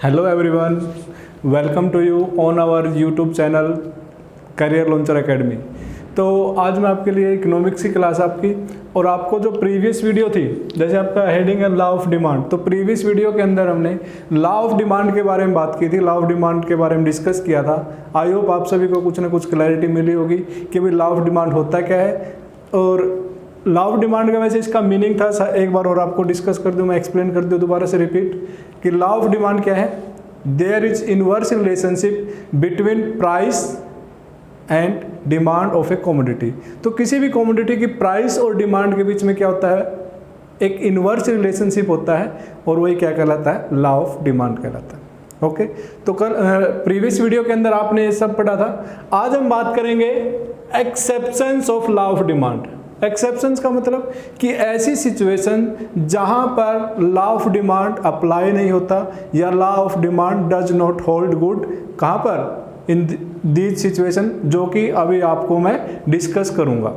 Hello everyone, welcome to you on our YouTube channel career launcher academy. तो आज मैं आपके लिए इकोनॉमिक्स की क्लास आपकी, और आपको जो प्रीवियस वीडियो थी, जैसे आपका हेडिंग है लॉ ऑफ डिमांड, तो प्रीवियस वीडियो के अंदर हमने लॉ ऑफ डिमांड के बारे में बात की थी, लॉ ऑफ डिमांड के बारे में डिस्कस किया था। आई होप आप सभी को कुछ ना कुछ क्लैरिटी मिली होगी कि भाई लॉ ऑफ डिमांड होता क्या है। और लॉ ऑफ डिमांड का वैसे इसका मीनिंग था, एक बार और आपको डिस्कस कर दूं, मैं एक्सप्लेन कर दूं दोबारा से रिपीट कि लॉ ऑफ डिमांड क्या है। There is inverse relationship between price and demand of a commodity. तो किसी भी कमोडिटी की प्राइस और डिमांड के बीच में क्या होता है, एक इनवर्स रिलेशनशिप होता है, और वही क्या कहलाता है, लॉ ऑफ डिमांड कहलाता है। ओके, तो कल प्रीवियस वीडियो के अंदर आपने ये सब पढ़ा था। आज हम बात करेंगे exceptions of law of demand. Exceptions का मतलब कि ऐसी सिचुएशन जहां पर लॉ ऑफ डिमांड अप्लाई नहीं होता या law of demand does not hold good. कहां पर? इन दीज सिचुएशन, जो कि अभी आपको मैं डिस्कस करूंगा।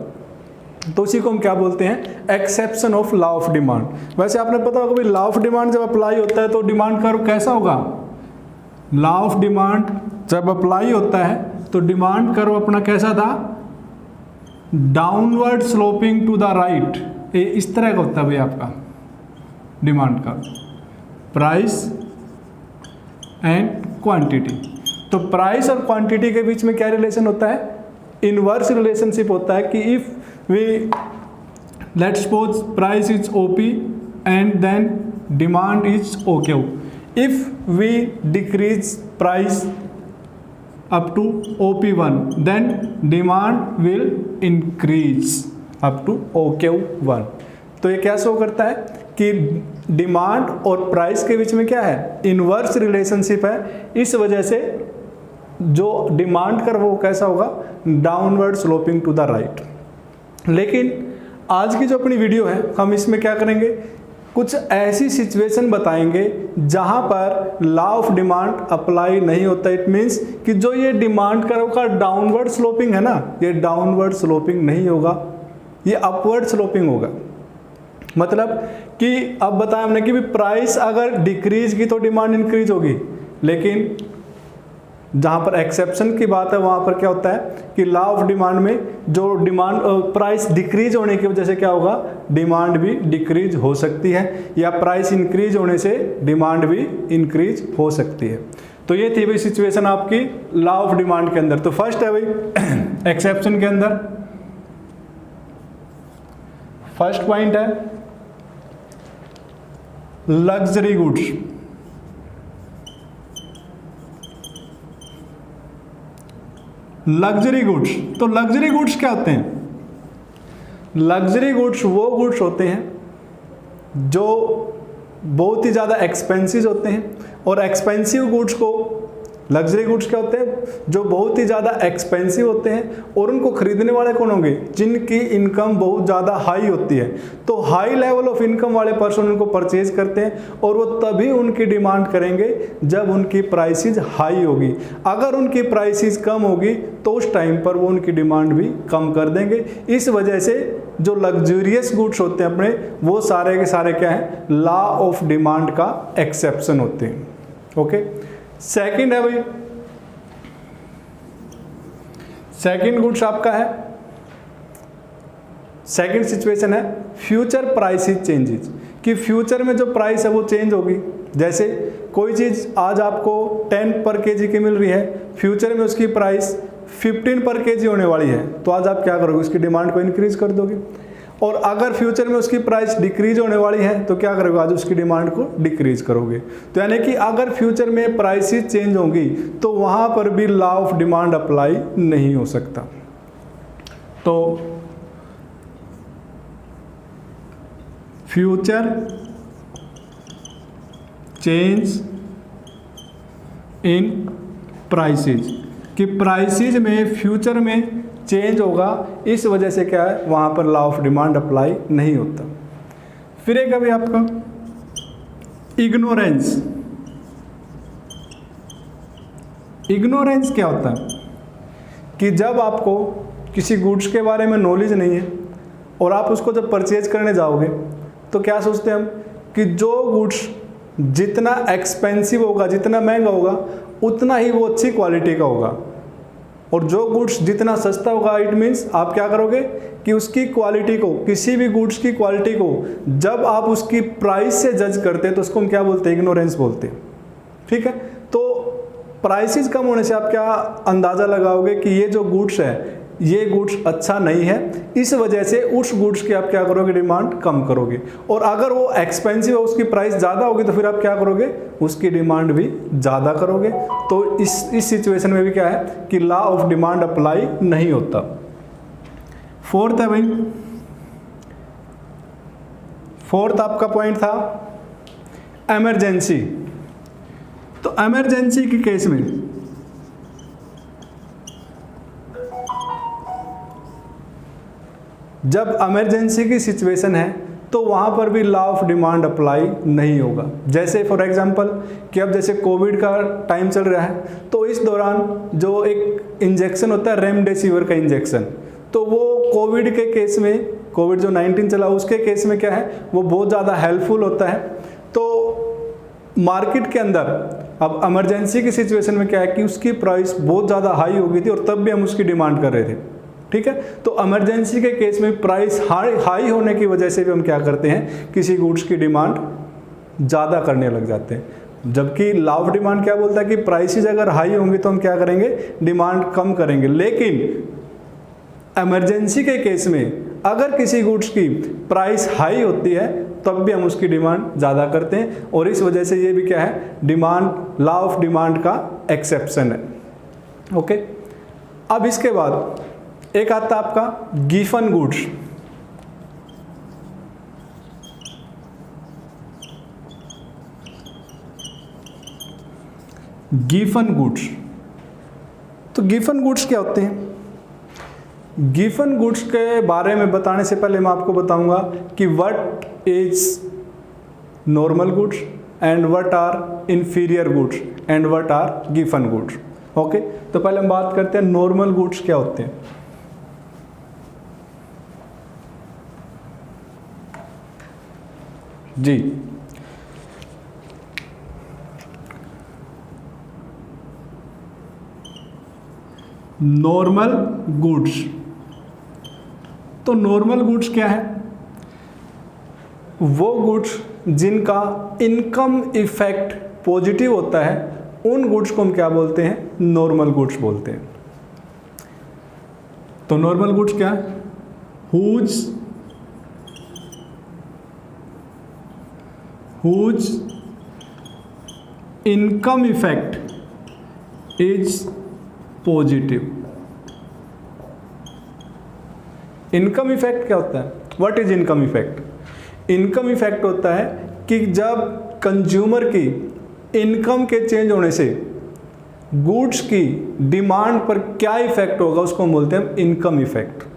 तो उसी को हम क्या बोलते हैं, exception of law of demand. वैसे आपने पता होगा लॉ ऑफ डिमांड जब अप्लाई होता है तो डिमांड कर्व कैसा होगा। लॉ ऑफ डिमांड जब अप्लाई होता है तो डिमांड कर्व अपना कैसा था, downward sloping to the right. ये इस तरह का होता है भाई आपका डिमांड का प्राइस एंड क्वांटिटी। तो प्राइस और क्वांटिटी के बीच में क्या रिलेशन होता है, इनवर्स रिलेशनशिप होता है कि if we let suppose price is OP and then demand is OQ, if we decrease price up to OP1 then demand will increase up to OQ1। तो ये क्या शो करता है कि डिमांड और प्राइस के बीच में क्या है, इनवर्स रिलेशनशिप है। इस वजह से जो डिमांड कर्व वो कैसा होगा, downward sloping to the right. लेकिन आज की जो अपनी वीडियो है, हम इसमें क्या करेंगे, कुछ ऐसी सिचुएशन बताएंगे जहां पर लॉ ऑफ डिमांड अप्लाई नहीं होता। इट मीन्स कि जो ये डिमांड कर्व का डाउनवर्ड स्लोपिंग है ना, ये डाउनवर्ड स्लोपिंग नहीं होगा, ये अपवर्ड स्लोपिंग होगा। मतलब कि अब बताया हमने कि प्राइस अगर डिक्रीज की तो डिमांड इंक्रीज होगी, लेकिन जहां पर एक्सेप्शन की बात है वहां पर क्या होता है कि लॉ ऑफ डिमांड में जो डिमांड प्राइस डिक्रीज होने की वजह से क्या होगा, डिमांड भी डिक्रीज हो सकती है, या प्राइस इंक्रीज होने से डिमांड भी इंक्रीज हो सकती है। तो ये थी भाई सिचुएशन आपकी लॉ ऑफ डिमांड के अंदर। तो फर्स्ट है भाई एक्सेप्शन के अंदर फर्स्ट पॉइंट है लग्जरी गुड्स। लग्जरी गुड्स, तो लग्जरी गुड्स क्या होते हैं, लग्जरी गुड्स वो गुड्स होते हैं जो बहुत ही ज़्यादा एक्सपेंसिव होते हैं। और एक्सपेंसिव गुड्स को, लग्जरी गुड्स क्या होते हैं, जो बहुत ही ज़्यादा एक्सपेंसिव होते हैं, और उनको खरीदने वाले कौन होंगे, जिनकी इनकम बहुत ज़्यादा हाई होती है। तो हाई लेवल ऑफ इनकम वाले पर्सन उनको परचेज करते हैं, और वो तभी उनकी डिमांड करेंगे जब उनकी प्राइसेस हाई होगी। अगर उनकी प्राइसेस कम होगी तो उस टाइम पर वो उनकी डिमांड भी कम कर देंगे। इस वजह से जो लग्जूरियस गुड्स होते हैं अपने, वो सारे के सारे क्या हैं, लॉ ऑफ डिमांड का एक्सेप्शन होते हैं। ओके, सेकंड है भाई, सेकंड गुड्स आपका है, सेकंड सिचुएशन है फ्यूचर प्राइसेस चेंजेस, कि फ्यूचर में जो प्राइस है वो चेंज होगी। जैसे कोई चीज़ आज आपको 10 पर केजी की मिल रही है, फ्यूचर में उसकी प्राइस 15 पर केजी होने वाली है, तो आज आप क्या करोगे, उसकी डिमांड को इंक्रीज कर दोगे। और अगर फ्यूचर में उसकी प्राइस डिक्रीज होने वाली है तो क्या करोगे, आज उसकी डिमांड को डिक्रीज करोगे। तो यानी कि अगर फ्यूचर में प्राइसेस चेंज होंगी तो वहां पर भी लॉ ऑफ डिमांड अप्लाई नहीं हो सकता। तो फ्यूचर चेंज इन प्राइसेस, कि प्राइसेस में फ्यूचर में चेंज होगा, इस वजह से क्या है, वहां पर लॉ ऑफ डिमांड अप्लाई नहीं होता। फिर एक अभी आपका इग्नोरेंस। इग्नोरेंस क्या होता है कि जब आपको किसी गुड्स के बारे में नॉलेज नहीं है और आप उसको जब परचेज करने जाओगे तो क्या सोचते हैं हम कि जो गुड्स जितना एक्सपेंसिव होगा, जितना महंगा होगा, उतना ही वो अच्छी क्वालिटी का होगा। और जो गुड्स जितना सस्ता होगा, इट मीन्स आप क्या करोगे कि उसकी क्वालिटी को, किसी भी गुड्स की क्वालिटी को जब आप उसकी प्राइस से जज करते हैं तो उसको हम क्या बोलते हैं? इग्नोरेंस बोलते हैं। ठीक है, तो प्राइसेस कम होने से आप क्या अंदाज़ा लगाओगे कि ये जो गुड्स है, ये गुड्स अच्छा नहीं है, इस वजह से उस गुड्स की आप क्या करोगे? डिमांड कम करोगे। और अगर वो एक्सपेंसिव है, उसकी प्राइस ज़्यादा होगी, तो फिर आप क्या करोगे? उसकी डिमांड भी ज़्यादा करोगे। तो इस सिचुएशन में भी क्या है कि लॉ ऑफ डिमांड अप्लाई नहीं होता। फोर्थ है भाई, फोर्थ आपका पॉइंट था इमरजेंसी। तो इमरजेंसी के केस में जब इमरजेंसी की सिचुएशन है तो वहाँ पर भी लॉ ऑफ डिमांड अप्लाई नहीं होगा। जैसे फॉर एग्जांपल कि अब जैसे कोविड का टाइम चल रहा है, तो इस दौरान जो एक इंजेक्शन होता है रेमडेसिविर का इंजेक्शन, तो वो कोविड के केस में, कोविड जो 19 चला उसके केस में क्या है, वो बहुत ज़्यादा हेल्पफुल होता है। तो मार्केट के अंदर अब इमरजेंसी की सिचुएशन में क्या है कि उसकी प्राइस बहुत ज़्यादा हाई हो गई थी और तब भी हम उसकी डिमांड कर रहे थे। ठीक है, तो इमरजेंसी के केस में प्राइस हाई होने की वजह से भी हम क्या करते हैं, किसी गुड्स की डिमांड ज़्यादा करने लग जाते हैं। जबकि लॉ ऑफ डिमांड क्या बोलता है कि प्राइसेस अगर हाई होंगी तो हम क्या करेंगे? डिमांड कम करेंगे। लेकिन इमरजेंसी के केस में अगर किसी गुड्स की प्राइस हाई होती है तब भी हम उसकी डिमांड ज़्यादा करते हैं, और इस वजह से ये भी क्या है? डिमांड, लॉ ऑफ डिमांड का एक्सेप्शन है। ओके, अब इसके बाद एक आता है आपका गिवन गुड्स। गिवन गुड्स, तो गिवन गुड्स क्या होते हैं? गिवन गुड्स के बारे में बताने से पहले मैं आपको बताऊंगा कि what is normal goods and what are inferior goods and what are गिवन गुड्स। ओके, तो पहले हम बात करते हैं नॉर्मल गुड्स क्या होते हैं। जी, नॉर्मल गुड्स, तो नॉर्मल गुड्स क्या है? वो गुड्स जिनका इनकम इफेक्ट पॉजिटिव होता है, उन गुड्स को हम क्या बोलते हैं? नॉर्मल गुड्स बोलते हैं। तो नॉर्मल गुड्स क्या है? whose income effect is positive। Income effect क्या होता है? What is income effect? Income effect होता है कि जब कंज्यूमर की इनकम के चेंज होने से गुड्स की डिमांड पर क्या इफेक्ट होगा, उसको हम बोलते हैं इनकम इफेक्ट।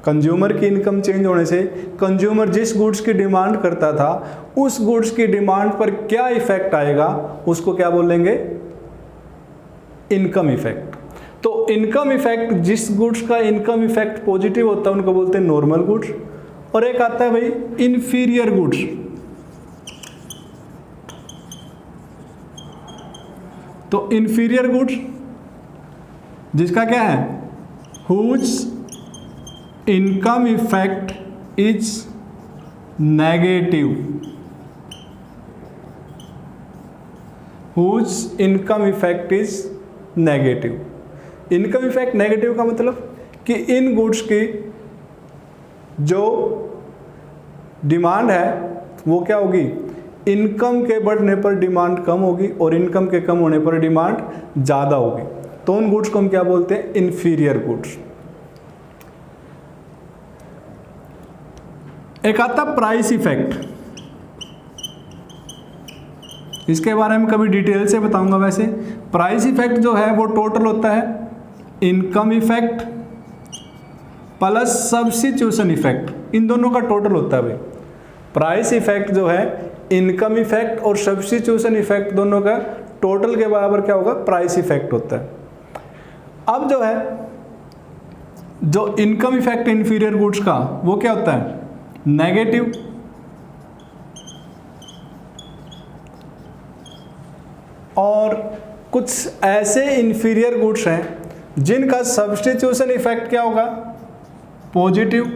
कंज्यूमर की इनकम चेंज होने से कंज्यूमर जिस गुड्स की डिमांड करता था, उस गुड्स की डिमांड पर क्या इफेक्ट आएगा, उसको क्या बोलेंगे? Income effect. तो इनकम इफेक्ट, जिस गुड्स का इनकम इफेक्ट पॉजिटिव होता है उनको बोलते हैं नॉर्मल गुड्स। और एक आता है भाई इंफीरियर गुड्स। तो इंफीरियर गुड्स जिसका क्या है? Whose income effect is negative. Whose income effect is negative. Income effect negative का मतलब कि इन गुड्स की जो डिमांड है वो क्या होगी? इनकम के बढ़ने पर डिमांड कम होगी और इनकम के कम होने पर डिमांड ज़्यादा होगी। तो उन गुड्स को हम क्या बोलते हैं? Inferior goods. एक आता प्राइस इफेक्ट। इसके बारे में कभी डिटेल से बताऊंगा। वैसे प्राइस इफेक्ट जो है वो टोटल होता है income effect plus substitution effect, इन दोनों का टोटल होता है भाई। प्राइस इफेक्ट जो है इनकम इफेक्ट और सब्स्टिट्यूशन इफेक्ट दोनों का टोटल के बराबर क्या होगा? प्राइस इफेक्ट होता है। अब जो है जो इनकम इफेक्ट इंफीरियर गुड्स का वो क्या होता है? नेगेटिव। और कुछ ऐसे इन्फीरियर गुड्स हैं जिनका सब्स्टिट्यूशन इफेक्ट क्या होगा, पॉजिटिव।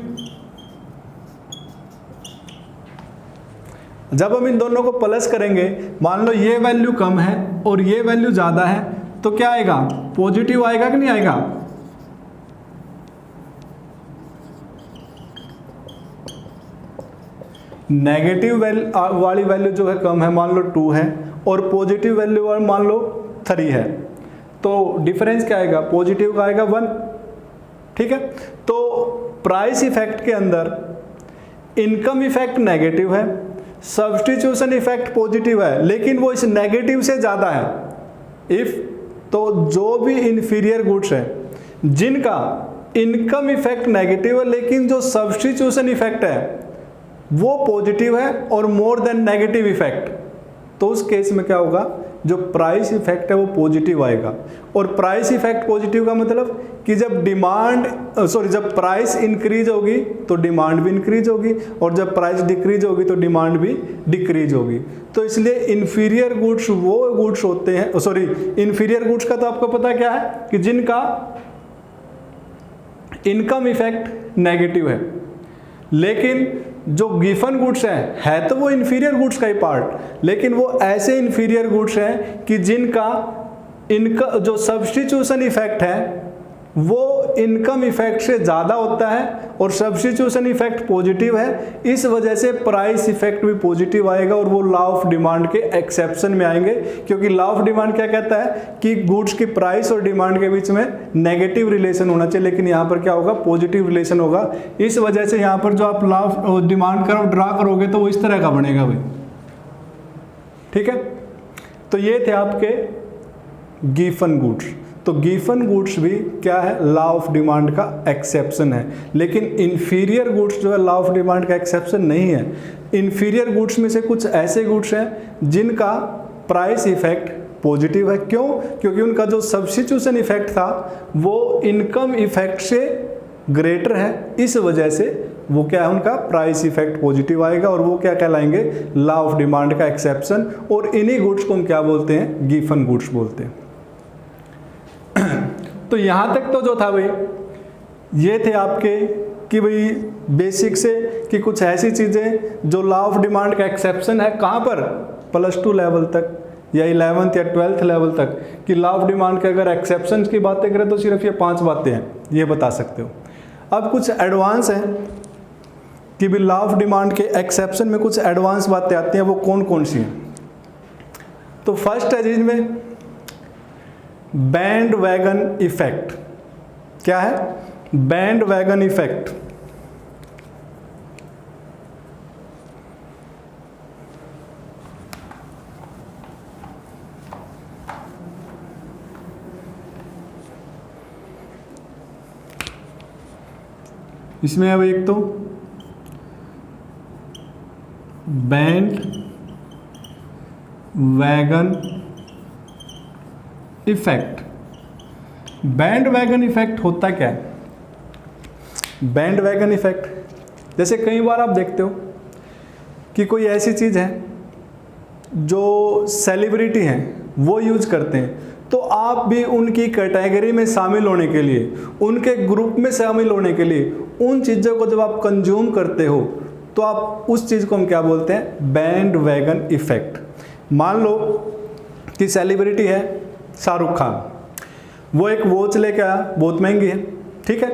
जब हम इन दोनों को प्लस करेंगे, मान लो ये वैल्यू कम है और ये वैल्यू ज़्यादा है, तो क्या आएगा, पॉजिटिव आएगा कि नहीं आएगा। नेगेटिव वाली वैल्यू जो है कम है, मान लो 2 है, और पॉजिटिव वैल्यू मान लो 3 है, तो डिफरेंस क्या आएगा, पॉजिटिव का आएगा 1। ठीक है, तो प्राइस इफेक्ट के अंदर इनकम इफेक्ट नेगेटिव है, सब्स्टिट्यूशन इफेक्ट पॉजिटिव है, लेकिन वो इस नेगेटिव से ज़्यादा है। इफ तो जो भी इन्फीरियर गुड्स हैं जिनका इनकम इफेक्ट नेगेटिव है लेकिन जो सब्स्टिट्यूशन इफेक्ट है वो पॉजिटिव है और मोर देन नेगेटिव इफेक्ट, तो उस केस में क्या होगा, जो प्राइस इफेक्ट है वो पॉजिटिव आएगा। और प्राइस इफेक्ट पॉजिटिव का मतलब कि जब जब प्राइस इंक्रीज होगी तो डिमांड भी इंक्रीज होगी, और जब प्राइस डिक्रीज होगी तो डिमांड भी डिक्रीज होगी। तो इसलिए इन्फीरियर गुड्स वो गुड्स होते हैं, इन्फीरियर गुड्स का तो आपको पता क्या है कि जिनका इनकम इफेक्ट नेगेटिव है, लेकिन जो गिफन गुड्स है तो वो इन्फीरियर गुड्स का ही पार्ट, लेकिन वो ऐसे इन्फीरियर गुड्स हैं कि इनका जो सब्स्टिट्यूशन इफेक्ट है वो इनकम इफेक्ट से ज़्यादा होता है और सब्स्टिट्यूशन इफेक्ट पॉजिटिव है। इस वजह से प्राइस इफेक्ट भी पॉजिटिव आएगा और वो लॉ ऑफ डिमांड के एक्सेप्शन में आएंगे, क्योंकि लॉ ऑफ डिमांड क्या कहता है कि गुड्स की प्राइस और डिमांड के बीच में नेगेटिव रिलेशन होना चाहिए, लेकिन यहाँ पर क्या होगा, पॉजिटिव रिलेशन होगा। इस वजह से यहाँ पर जो आप law of demand curve draw करोगे तो वो इस तरह का बनेगा भाई। ठीक है, तो ये थे आपके गिफन गुड्स। तो गिफन गुड्स भी क्या है, लॉ ऑफ डिमांड का एक्सेप्शन है, लेकिन इन्फीरियर गुड्स जो है लॉ ऑफ डिमांड का एक्सेप्शन नहीं है। इन्फीरियर गुड्स में से कुछ ऐसे गुड्स हैं जिनका प्राइस इफेक्ट पॉजिटिव है। क्यों? क्योंकि उनका जो सब्स्टिट्यूशन इफेक्ट था वो इनकम इफेक्ट से ग्रेटर है, इस वजह से वो क्या है, उनका प्राइस इफेक्ट पॉजिटिव आएगा और वो क्या कहलाएंगे, लॉ ऑफ डिमांड का एक्सेप्शन। और इन्हीं गुड्स को हम क्या बोलते हैं, गिफन गुड्स बोलते हैं। तो यहाँ तक तो जो था भाई ये थे आपके कि भाई बेसिक से कि कुछ ऐसी चीज़ें जो लॉ ऑफ डिमांड का एक्सेप्शन है, कहाँ पर, +2 लेवल तक या 11th या 12th लेवल तक, कि लॉ ऑफ डिमांड के अगर एक्सेप्शन की बातें करें तो सिर्फ ये 5 बातें हैं, ये बता सकते हो। अब कुछ एडवांस हैं कि भी लॉ ऑफ डिमांड के एक्सेप्शन में कुछ एडवांस बातें आती हैं, वो कौन कौन सी हैं। तो फर्स्ट है जिनमें बैंड वैगन इफेक्ट। क्या है, बैंड वैगन इफेक्ट। इसमें अब एक तो band wagon effect. Band wagon effect होता क्या है, बैंड वैगन इफेक्ट जैसे कई बार आप देखते हो कि कोई ऐसी चीज़ है जो सेलिब्रिटी हैं वो यूज करते हैं, तो आप भी उनकी कैटेगरी में शामिल होने के लिए, उनके ग्रुप में शामिल होने के लिए उन चीज़ों को जब आप कंज्यूम करते हो तो आप उस चीज़ को हम क्या बोलते हैं, बैंड वैगन इफेक्ट। मान लो कि सेलिब्रिटी है शाहरुख खान, वो एक वॉच लेके आया, बहुत महंगी है, ठीक है,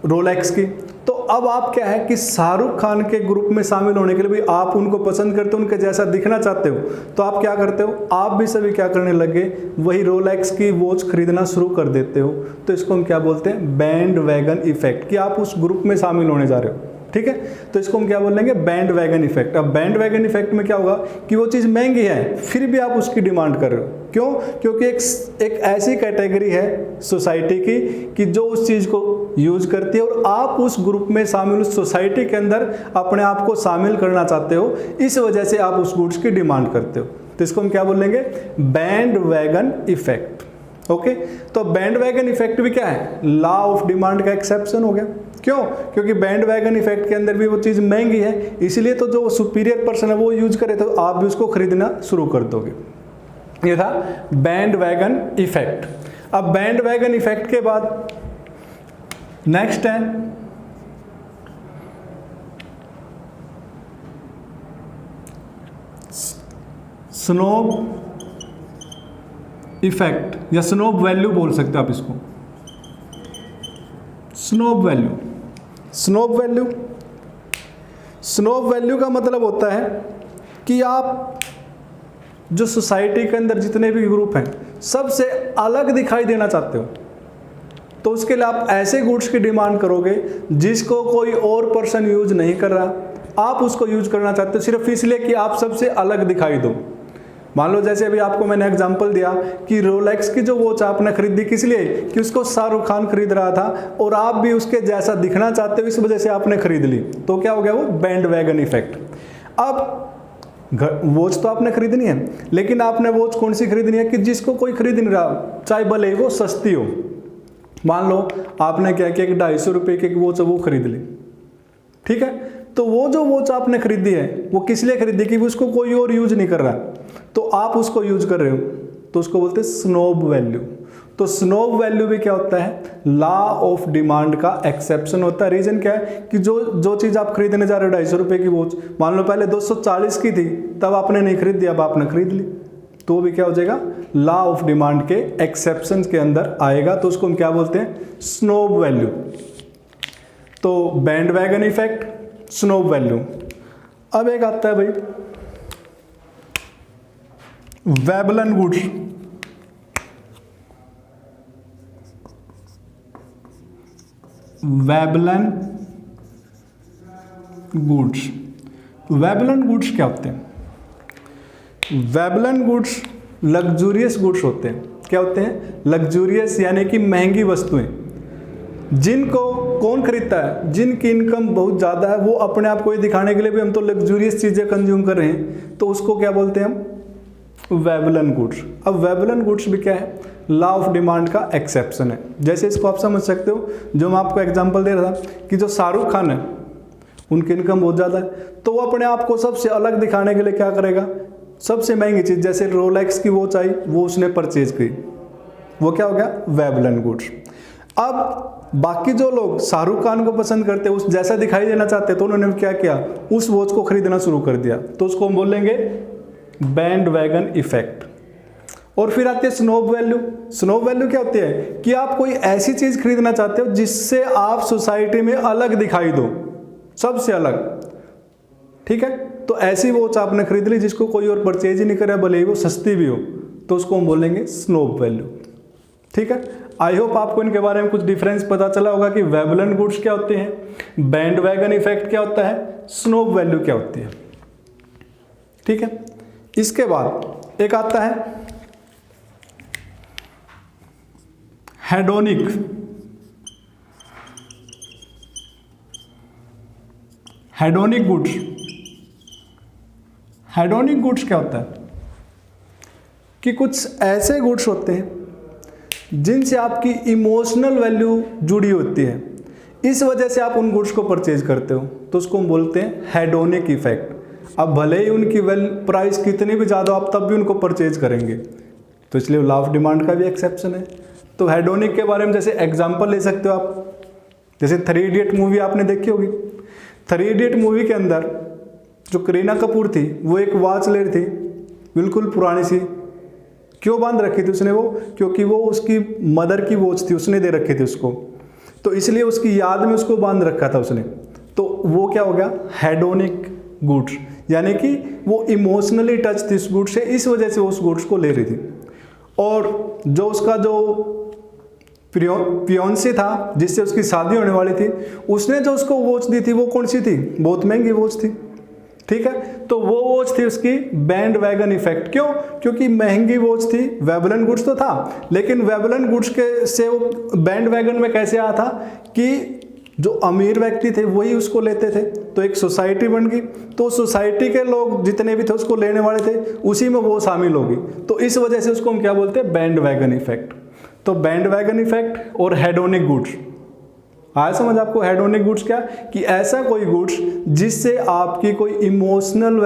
रोलेक्स की। तो अब आप क्या है कि शाहरुख खान के ग्रुप में शामिल होने के लिए भी आप उनको पसंद करते हो, उनके जैसा दिखना चाहते हो, तो आप क्या करते हो, आप भी सभी क्या करने लगे, वही रोलेक्स की वॉच खरीदना शुरू कर देते हो। तो इसको हम क्या बोलते हैं, बैंड वैगन इफेक्ट, कि आप उस ग्रुप में शामिल होने जा रहे हो। ठीक है, तो इसको हम क्या बोलेंगे, बैंड वैगन इफेक्ट। अब बैंड वैगन इफेक्ट में क्या होगा कि वो चीज़ महंगी है फिर भी आप उसकी डिमांड कर रहे हो। क्यों? क्योंकि एक ऐसी कैटेगरी है सोसाइटी की कि जो उस चीज़ को यूज करती है और आप उस ग्रुप में शामिल, उस सोसाइटी के अंदर अपने आप को शामिल करना चाहते हो, इस वजह से आप उस गुड्स की डिमांड करते हो। तो इसको हम क्या बोलेंगे, बैंड वैगन इफेक्ट। ओके, तो बैंड वैगन इफेक्ट भी क्या है, लॉ ऑफ डिमांड का एक्सेप्शन हो गया। क्यों? क्योंकि बैंड वैगन इफेक्ट के अंदर भी वो चीज़ महंगी है, इसलिए तो जो सुपीरियर पर्सन है वो यूज करे तो आप भी उसको खरीदना शुरू कर दोगे। ये था बैंड वैगन इफेक्ट। अब बैंड वैगन इफेक्ट के बाद नेक्स्ट है स्नोब इफेक्ट या स्नोब वैल्यू बोल सकते हो आप इसको। Snob value, snob value, snob value का मतलब होता है कि आप जो सोसाइटी के अंदर जितने भी ग्रुप हैं सबसे अलग दिखाई देना चाहते हो, तो उसके लिए आप ऐसे गुड्स की डिमांड करोगे जिसको कोई और पर्सन यूज नहीं कर रहा, आप उसको यूज करना चाहते हो सिर्फ इसलिए कि आप सबसे अलग दिखाई दो। मान लो जैसे अभी आपको मैंने एग्जांपल दिया कि रोलेक्स की जो वॉच आपने खरीदी किस लिए, कि उसको शाहरुख खान खरीद रहा था और आप भी उसके जैसा दिखना चाहते हो, इस वजह से आपने खरीद ली, तो क्या हो गया वो बैंड वैगन इफेक्ट। अब वॉच तो आपने खरीदनी है, लेकिन आपने वॉच कौन सी खरीदनी है कि जिसको कोई खरीद नहीं रहा, चाहे भले वो सस्ती हो। मान लो आपने क्या किया कि 250 रुपये की वॉच वो खरीद ली, ठीक है, तो वो जो वॉच आपने खरीदी है वो किस लिए खरीदी कि उसको कोई और यूज नहीं कर रहा, तो आप उसको यूज कर रहे हो, तो उसको बोलते हैं स्नोब वैल्यू। तो स्नोब वैल्यू भी क्या होता है, लॉ ऑफ डिमांड का एक्सेप्शन होता है। रीजन क्या है कि जो चीज़ आप खरीदने जा रहे हो 250 रुपये की वॉच, मान लो पहले 240 की थी, तब आपने नहीं खरीद दिया, अब आपने खरीद ली, तो भी क्या हो जाएगा, लॉ ऑफ डिमांड के एक्सेप्शन के अंदर आएगा, तो उसको हम क्या बोलते हैं, स्नोब वैल्यू। तो band wagon effect, snob value. अब एक आता है भाई Veblen goods. Veblen goods, Veblen goods क्या होते हैं, वेबलन गुड्स लग्जूरियस गुड्स होते हैं। क्या होते हैं, लग्जूरियस यानी कि महंगी वस्तुएं, जिनको कौन खरीदता है, जिनकी इनकम बहुत ज़्यादा है, वो अपने आप को ये दिखाने के लिए भी हम तो लग्जूरियस चीज़ें कंज्यूम कर रहे हैं, तो उसको क्या बोलते हैं हम, वेबलन गुड्स। अब वेबलन गुड्स भी क्या है, लॉ ऑफ डिमांड का एक्सेप्शन है। जैसे इसको आप समझ सकते हो, जो मैं आपको एग्जांपल दे रहा था कि जो शाहरुख खान है उनकी इनकम बहुत ज़्यादा है, तो वो अपने आप को सबसे अलग दिखाने के लिए क्या करेगा, सबसे महंगी चीज़ जैसे रोलेक्स की वॉच आई वो उसने परचेज की, वो क्या हो गया, वेबलन गुड्स। अब बाकी जो लोग शाहरुख खान को पसंद करते हैं, उस जैसा दिखाई देना चाहते हैं, तो उन्होंने क्या किया, उस वॉच को खरीदना शुरू कर दिया, तो उसको हम बोलेंगे बैंड वैगन इफेक्ट। और फिर आती है स्नोब वैल्यू। स्नोब वैल्यू क्या होती है कि आप कोई ऐसी चीज खरीदना चाहते हो जिससे आप सोसाइटी में अलग दिखाई दो, सबसे अलग, ठीक है, तो ऐसी वॉच आपने खरीद ली जिसको कोई और परचेज ही नहीं करे, भले ही वो सस्ती भी हो, तो उसको हम बोलेंगे स्नोब वैल्यू, ठीक है। आई होप आपको इनके बारे में कुछ डिफरेंस पता चला होगा कि वेबलन गुड्स क्या होते हैं, बैंड वैगन इफेक्ट क्या होता है, स्नोब वैल्यू क्या होती है, ठीक है। इसके बाद एक आता है hedonic. Hedonic goods, hedonic goods क्या होता है कि कुछ ऐसे गुड्स होते हैं जिनसे आपकी इमोशनल वैल्यू जुड़ी होती है, इस वजह से आप उन गुड्स को परचेज करते हो, तो उसको हम बोलते हैं हेडोनिक इफेक्ट। अब भले ही उनकी प्राइस कितनी भी ज़्यादा, आप तब भी उनको परचेज करेंगे, तो इसलिए लॉ ऑफ डिमांड का भी एक्सेप्शन है। तो हेडोनिक के बारे में जैसे एग्जांपल ले सकते हो आप, जैसे 3 इडियट मूवी आपने देखी होगी। 3 इडियट मूवी के अंदर जो करीना कपूर थी वो एक वॉच ले रही थी, बिल्कुल पुरानी सी, क्यों बांध रखी थी उसने वो, क्योंकि वो उसकी मदर की वॉच थी, उसने दे रखी थी उसको, तो इसलिए उसकी याद में उसको बांध रखा था उसने, तो वो क्या हो गया, हेडोनिक गुड्स, यानी कि वो इमोशनली टच थी उस गुड्स से, इस वजह से वो उस गुड्स को ले रही थी। और जो उसका जो फियोंसे था जिससे उसकी शादी होने वाली थी, उसने जो उसको वॉच दी थी वो कौन सी थी, बहुत महंगी वॉच थी, ठीक है, तो वो वॉच थी उसकी बैंड वैगन इफेक्ट। क्यों, क्योंकि महंगी वॉच थी, वेबलन गुड्स तो था, लेकिन वेबलन गुड्स के से वो बैंड वैगन में कैसे आया था कि जो अमीर व्यक्ति थे वही उसको लेते थे, तो एक सोसाइटी बन गई, तो सोसाइटी के लोग जितने भी थे उसको लेने वाले थे, उसी में वो शामिल होगी, तो इस वजह से उसको हम क्या बोलते हैं, बैंड वैगन इफेक्ट। तो बैंड वैगन इफेक्ट और हेडोनिक गुड्स आया समझ आपको हेडोनिक गुड्स क्या, कि ऐसा कोई गुड्स जिससे आपकी कोई इमोशनल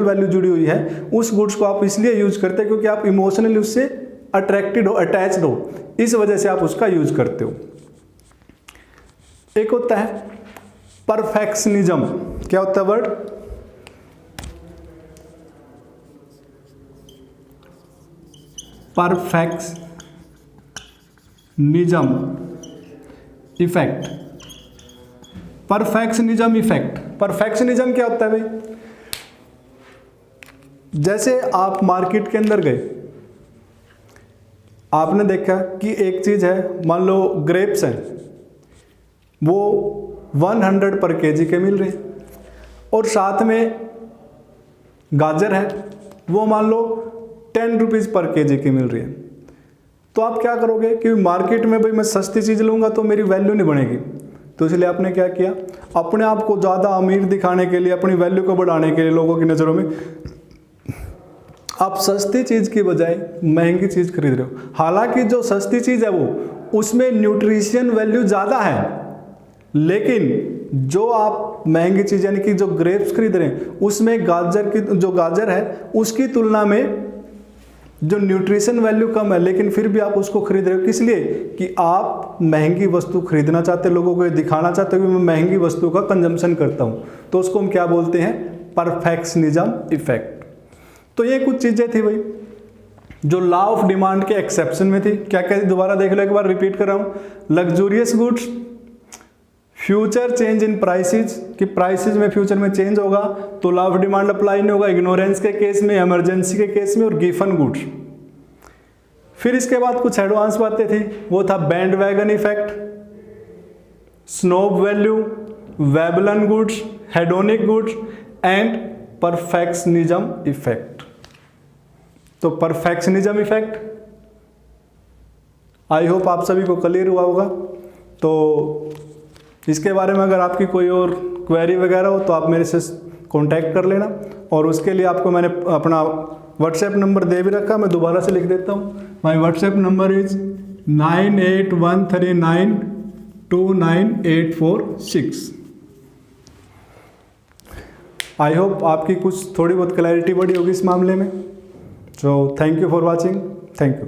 वैल्यू जुड़ी हुई है, उस गुड्स को आप इसलिए यूज करते हैं क्योंकि आप इमोशनली उससे अट्रैक्टेड हो, अटैच्ड हो, इस वजह से आप उसका यूज करते हो। एक होता है परफेक्शनिज्म। क्या होता है word? Perfectionism effect. Perfectionism effect, perfectionism क्या होता है भाई? जैसे आप मार्केट के अंदर गए, आपने देखा कि एक चीज है, मान लो ग्रेप्स हैं, वो 100 पर केजी के मिल रहे हैं, और साथ में गाजर है, वो मान लो 10 रुपीज़ पर केजी की मिल रही है। तो आप क्या करोगे कि मार्केट में भाई मैं सस्ती चीज़ लूँगा तो मेरी वैल्यू नहीं बढ़ेगी, तो इसलिए आपने क्या किया, अपने आप को ज़्यादा अमीर दिखाने के लिए, अपनी वैल्यू को बढ़ाने के लिए लोगों की नज़रों में आप सस्ती चीज़ की बजाय महंगी चीज़ खरीद रहे हो। हालांकि जो सस्ती चीज़ है वो उसमें न्यूट्रिशन वैल्यू ज़्यादा है, लेकिन जो आप महंगी चीज़ यानी कि जो ग्रेप्स खरीद रहे हैं उसमें गाजर है उसकी तुलना में जो न्यूट्रिशन वैल्यू कम है, लेकिन फिर भी आप उसको खरीद रहे हो। किस लिए? कि आप महंगी वस्तु खरीदना चाहते हो, लोगों को ये दिखाना चाहते हो कि मैं महंगी वस्तु का कंजम्पशन करता हूँ। तो उसको हम क्या बोलते हैं? Perfectionism effect. तो ये कुछ चीज़ें थी भाई जो लॉ ऑफ डिमांड के एक्सेप्शन में थी। क्या क्या? दोबारा देख लो, एक बार रिपीट कर रहा हूँ। Luxurious goods, future change in prices, कि प्राइसेज में फ्यूचर में चेंज होगा तो लॉ ऑफ डिमांड अप्लाई नहीं होगा, इग्नोरेंस के केस में, इमरजेंसी के केस में, और गिफन गुड्स। फिर इसके बाद कुछ एडवांस बातें थी, वो था band wagon effect, snob value, Veblen goods, hedonic goods and perfectionism effect. तो परफेक्शनिज्म इफेक्ट आई होप आप सभी को क्लियर हुआ होगा। तो इसके बारे में अगर आपकी कोई और क्वेरी वगैरह हो तो आप मेरे से कांटेक्ट कर लेना, और उसके लिए आपको मैंने अपना व्हाट्सएप नंबर दे भी रखा, मैं दोबारा से लिख देता हूँ। My WhatsApp number is 9813929846। I hope आपकी कुछ थोड़ी बहुत क्लैरिटी बढ़ी होगी इस मामले में। So thank you for watching, thank you.